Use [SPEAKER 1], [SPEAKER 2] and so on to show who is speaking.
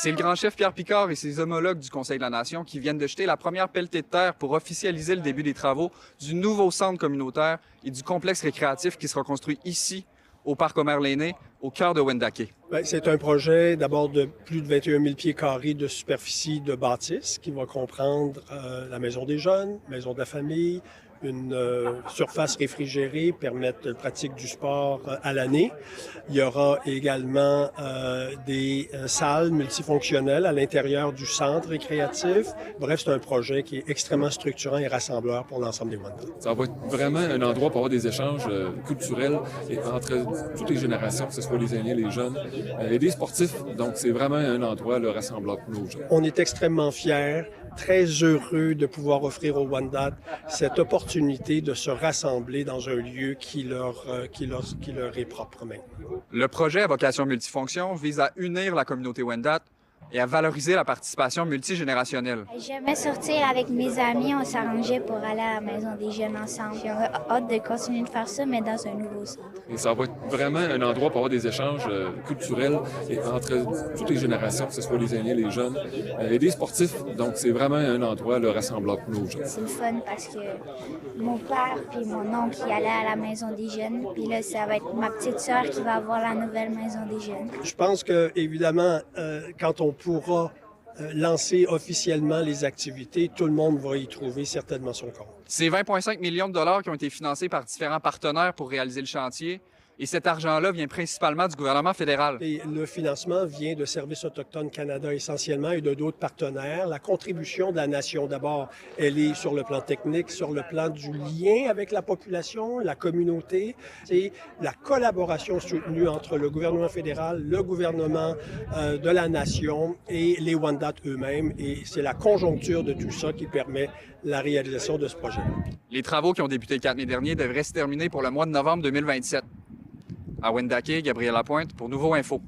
[SPEAKER 1] C'est le grand chef Pierre Picard et ses homologues du Conseil de la Nation qui viennent de jeter la première pelletée de terre pour officialiser le début des travaux du nouveau centre communautaire et du complexe récréatif qui sera construit ici, au Parc Omer-Lainé, au cœur de Wendake.
[SPEAKER 2] C'est un projet d'abord de plus de 21 000 pieds carrés de superficie de bâtisse qui va comprendre la maison des jeunes, maison de la famille, une surface réfrigérée, permettre la pratique du sport à l'année. Il y aura également des salles multifonctionnelles à l'intérieur du centre récréatif. Bref, c'est un projet qui est extrêmement structurant et rassembleur pour l'ensemble des Wendat.
[SPEAKER 3] Ça va être vraiment un endroit pour avoir des échanges culturels entre toutes les générations, que ce soit les aînés, les jeunes et des sportifs. Donc, c'est vraiment un endroit rassembleur pour nos jeunes.
[SPEAKER 2] On est extrêmement fiers, très heureux de pouvoir offrir aux Wendat cette opportunité de se rassembler dans un lieu qui leur est propre maintenant.
[SPEAKER 1] Le projet à vocation multifonction vise à unir la communauté Wendat et à valoriser la participation multigénérationnelle.
[SPEAKER 4] J'aimais sortir avec mes amis, on s'arrangeait pour aller à la maison des jeunes ensemble. Puis on a hâte de continuer de faire ça, mais dans un nouveau centre.
[SPEAKER 3] Et ça va être vraiment un endroit pour avoir des échanges culturels entre toutes les générations, que ce soit les aînés, les jeunes et des sportifs. Donc, c'est vraiment un endroit rassembleur pour nos jeunes.
[SPEAKER 4] C'est le fun parce que mon père puis mon oncle y allaient à la maison des jeunes. Puis là, ça va être ma petite sœur qui va avoir la nouvelle maison des jeunes.
[SPEAKER 2] Je pense que, évidemment, quand on pourra lancer officiellement les activités, tout le monde va y trouver certainement son compte.
[SPEAKER 1] C'est 20,5 millions de dollars qui ont été financés par différents partenaires pour réaliser le chantier. Et cet argent-là vient principalement du gouvernement fédéral.
[SPEAKER 2] Et le financement vient de Services autochtones Canada essentiellement et de d'autres partenaires. La contribution de la Nation, d'abord, elle est sur le plan technique, sur le plan du lien avec la population, la communauté. C'est la collaboration soutenue entre le gouvernement fédéral, le gouvernement de la Nation et les Wendat eux-mêmes. Et c'est la conjoncture de tout ça qui permet la réalisation de ce projet.
[SPEAKER 1] Les travaux qui ont débuté le 4 mai dernier devraient se terminer pour le mois de novembre 2027. À Wendake, Gabriel Lapointe pour Nouveau Info.